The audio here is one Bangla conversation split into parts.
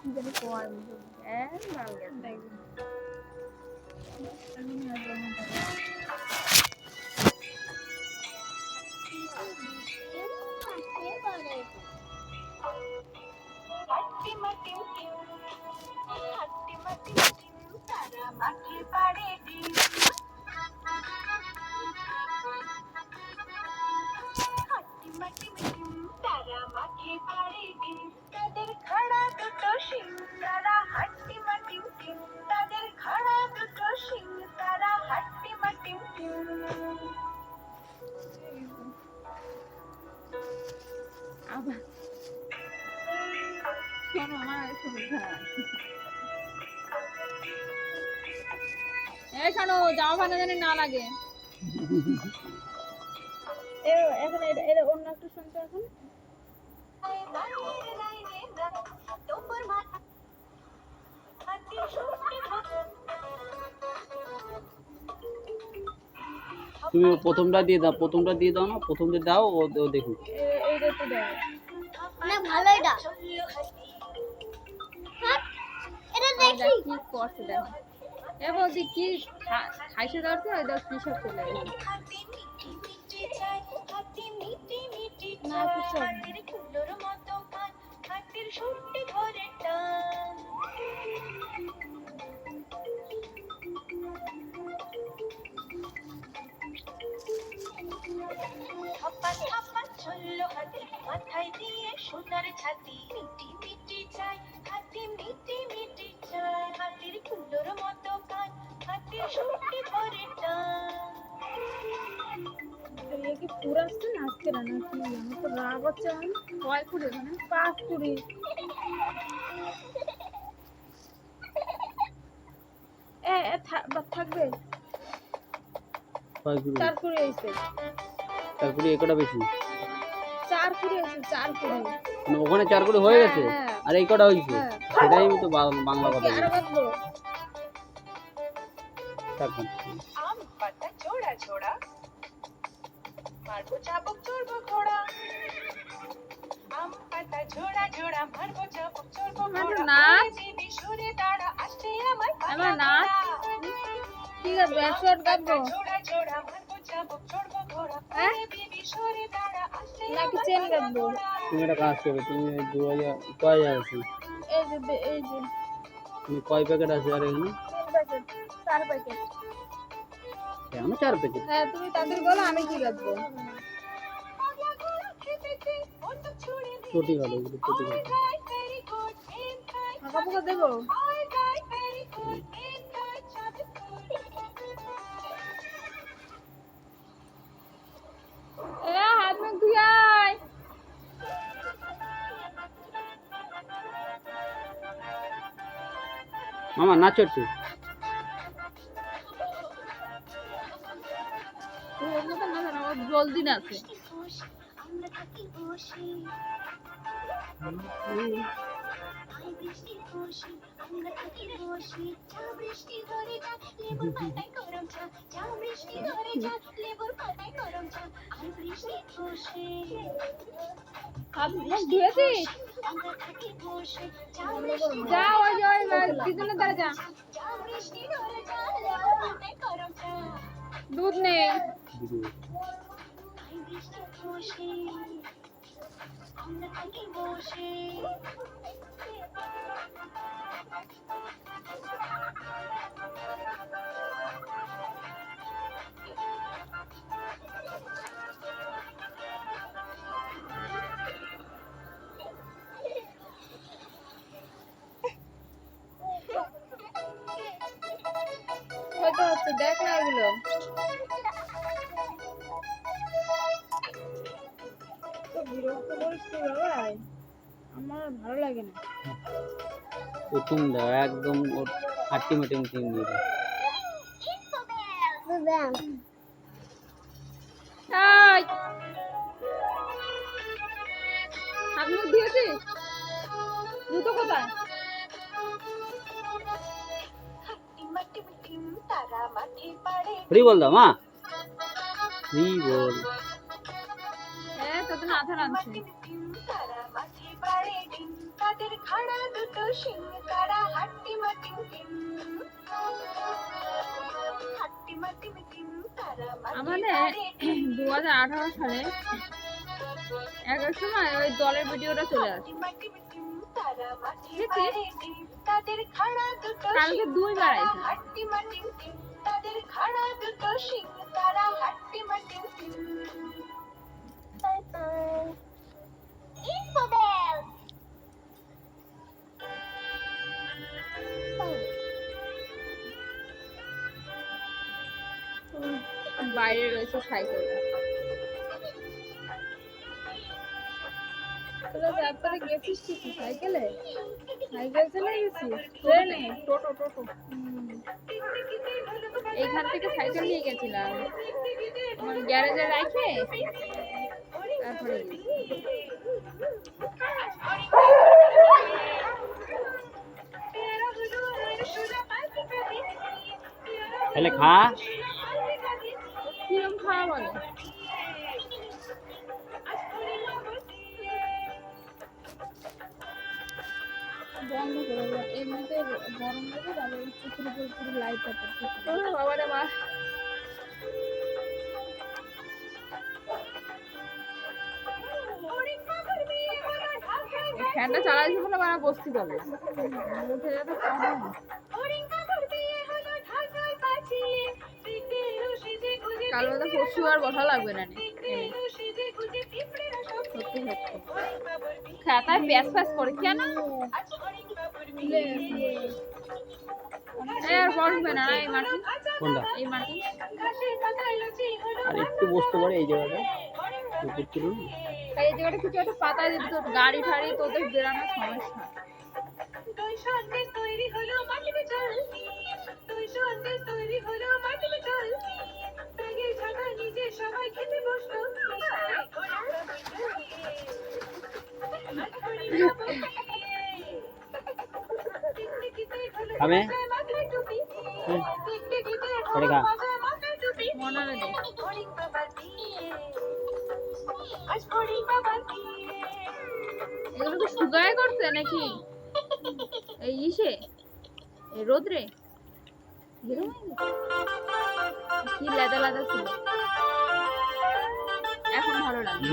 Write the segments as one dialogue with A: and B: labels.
A: কি জানি কয় নাম গেছে আবার শোনো আমার শোনো এই শোনো জামা ফাটা জানি না লাগে এখন এটা অন্য একটা শুনতে এখন
B: তুমি প্রথমটা দিয়ে দাও না, প্রথমটা দাও ও দেখুক।
A: এইটা তো দাও
C: না ভালো এটা হ্যাঁ এটা দেখি
A: কি করছে দেখো এ বলছি কি খাইছে দরছে ওই দাও কি সব চলে গেল না কিছু
D: মাথায় দিয়ে সোনার ছাতি মিটি মিটি চাই হাতি মিটি মিটি চাই হাতির কুলোর মতো কান হাতির সুটি ধরে টান
A: কি পুরো আসছে না আজকে না নাকি আমার তো রাগ হচ্ছে আমি কয় করে মানে 5 করে থাকবে
B: কয় করে
A: 4 করে এসে
B: তারপরে একটা বেশি
A: 4 করে এসে 4 করে
B: মানে ওখানে 4 করে হয়ে গেছে
A: হ্যাঁ।
B: আর এই কটা হইছে
A: হ্যাঁ।
B: সেটাই আমি তো বাংলা কথা
A: আর বাদবো
B: বলি।
D: আম পাতা ছোড়া ছোড়া মারবো চাবুক চড়বো ঘোড়া আম পাতা ঝোড়া ঝোড়া মারবো চাবুক চড়বো ঘোড়া
A: নাচ।
D: দিবি সুরে দাঁড়া আসছে আমার
A: আমার নাচ ঠিক আছে ব্যাকশট গাবো
D: ঝোড়া ঝোড়া মারবো চাবুক চড়বো ঘোড়া
A: হ্যাঁ
D: দিবি সুরে দাঁড়া আসছে
A: নাকি চেন গাবো
B: তুমি একটা কাজ করো, তুমি 2000 কয় আছে,
A: এই যে
B: তুমি কয় প্যাকেট আছে আর এখানে
A: 3 প্যাকেট 4 প্যাকেট
B: কেন 4 প্যাকেট?
A: হ্যাঁ তুমি তাদের বলো আমি কি গাবো
B: ছোটি ভালো, এগুলো ছোটি ভালো।
A: ফাঁকা ফাঁকা দেবো হাত মুখ ধুয়ে আয়
B: মামা নাচো একটু।
A: জলদি না আছে
C: আমরা থাকি বসে বৃষ্টি খুশি আমরা থাকি বসে চা বৃষ্টি ধরে যা লেবুর পাতায় গরম চা চা বৃষ্টি ধরে যা লেবুর পাতায় গরম চা আর বৃষ্টি খুশি
A: হাত মুখ ধুয়েছিস
C: আমরা থাকি বসে চা বৃষ্টি
A: যা ওই পিছনের দ্বারা যা
C: চা বৃষ্টি ধরে যা লেবুর পাতায় গরম চা
A: দুধ নেই
C: আর বৃষ্টি খুশি আমরা থাকি বসে
A: হয়তো হচ্ছে দেখ না এগুলো বিরক্ত করিস তুই বাবাই আমার ভালো লাগে না
B: প্রথম দাও একদম ওর হাট্টি মাটি টিম দিয়ে দাও।
A: তাই হাত মুখ ধুয়েছিস জুতো কোথায়
B: হরি বল দাও মা, হরি বল।
A: দিন আধার আনছে।
D: তারা মাঠে পাড়ে ডিম, তাদের খাড়া দুটো শিং, তারা হাট্টি মাটিম টিম, হাট্টি মাটিম টিম, তারা মাঠে
A: আমাদের
D: পাড়ে ডিম,
A: 2018 সালে এগার সময় ওই দলের ভিডিওটা চলে আসে।
D: হাট্টি মাটিম টিম, তারা মাঠে
A: দেখি।
D: পাড়ে ডিম, তাদের খাড়া দুটো
A: কালকে
D: শিং,
A: 2 বার
D: তারা
A: আইছে।
D: হাট্টি মাটিম টিম, তাদের খাড়া দুটো শিং, তারা হাট্টি মাটিম টিম।
C: Info Bell.
A: বাইরে রয়েছে সাইকেলটা। তোরা যাত্রায় গেছিস কি সাইকেলে? সাইকেল চলে গেছিস? ট্রেনে? টোটো টোটো। এইখান থেকে সাইকেল নিয়ে গেছিলাম, আমার গ্যারেজে রাখে তারপরে গেছি।
B: তাহলে খা।
A: কিরম খাওয়া বলে? বন্ধ করে দেবো, এমনিতে গরম লাগে, তাহলে পুকুরে পুরো লাইটটা পড়ছে। বাবা রে মা, ফ্যানটা চালাইছে বলে বাবা বসতে পারবে, উঠে যাবে কম। কাল বাদে পরশু আর বসা লাগবে না নে। সত্যি সত্যি খাতায় প্যাস প্যাস করে কেন? আর বসবে না এই মাটি,
B: কোনটা?
A: এই মাটি
B: আর একটু বসতে পারে এই জায়গাটা উপর তুলুন।
A: এই জায়গাটা কিছু একটা পাতা দিবি, তোর গাড়ি ঠাড়ি তোদের বেরানোর সমস্যা।
D: তৈরি হলো মাটিতে জল, দুই সন্দেশ তৈরি হলো মাটিতে জল, ব্যাগের ছাতা নিজে সবাই খেতে বসলো।
B: খাবে? পরে খা।
A: মনে নেই এগুলো কি শুকায় করছে নাকি এই ইসে এই রোদ্রে? কি লেদা লেদা ছিল, এখন ভালো লাগে,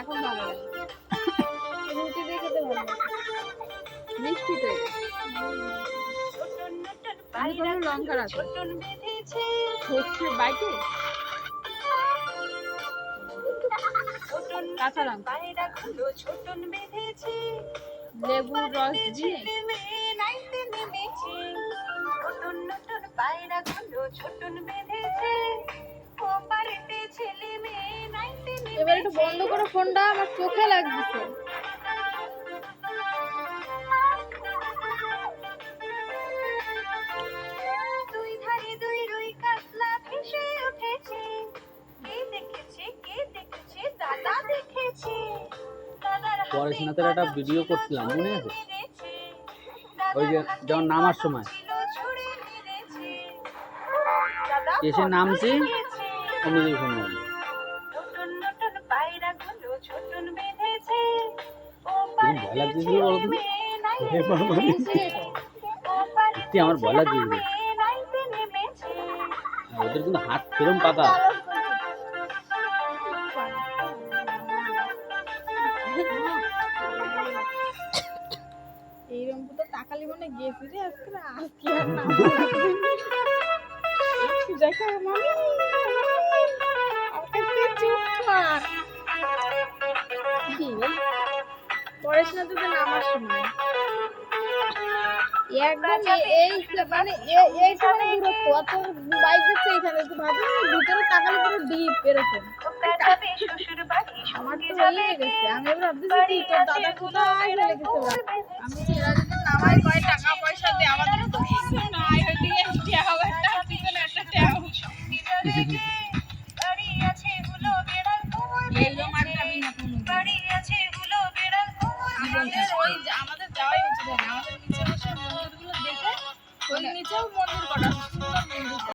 A: এখন ভালো লাগে। রুটি দিয়ে খেতে ভালো লাগে, মিষ্টি তো এটা। আমি কোনো লঙ্কা রাখবো সর্ষে বাইটে কাঁচা লঙ্কা লেবুর রস দিয়ে এবার একটু বন্ধ করে ফোনটা, আমার চোখে লাগছে।
D: দুই ধারে দুই রুই কাতলা ভেসে উঠেছে, কে দেখেছে দাদা দেখেছে, দাদার হাতে
B: পড়াশোনাতে একটা ভিডিও করছিলাম, মনে আছে?
D: মেরেছে,
B: ওই যে যখন নামার সময়
D: ছিল ছুড়ে মেরেছে, দাদা
B: এসে নামছি
D: মেরেছে,
B: অন্য দিকে ফোন করলাম।
D: নতুন নতুন পায়রাগুলো ছোটন বেঁধেছে, ও
B: তুমি ভয় লাগতেছিল বলো তো? সত্যি আমার ভয় লাগতেছিল। ওদের কিন্তু হাত কিরম পাতা।
A: এইরকম তো টাকালি মনে গেছি রে আজকে না, আজকে আর না দেখা মামি আমাকে চুপ কর। কি পড়াশোনা তো নামার সময় একদম এই মানে এই সময় দূরত্ব, অত বাইক যাচ্ছে এইখানে তো ভাবি ভিতরে তাকালে পুরো ডিপ এরকম। আমার তো হয়ে গেছে, আমি এবার ভাবতেছি কি তোর দাদা কোথায় ফেলে গেছে ওরা। আমি এরা যদি নামাই কয় টাকা পয়সা দিয়ে আমাদের তো না, ওইদিকে টাকা পিছনে একটা টাকা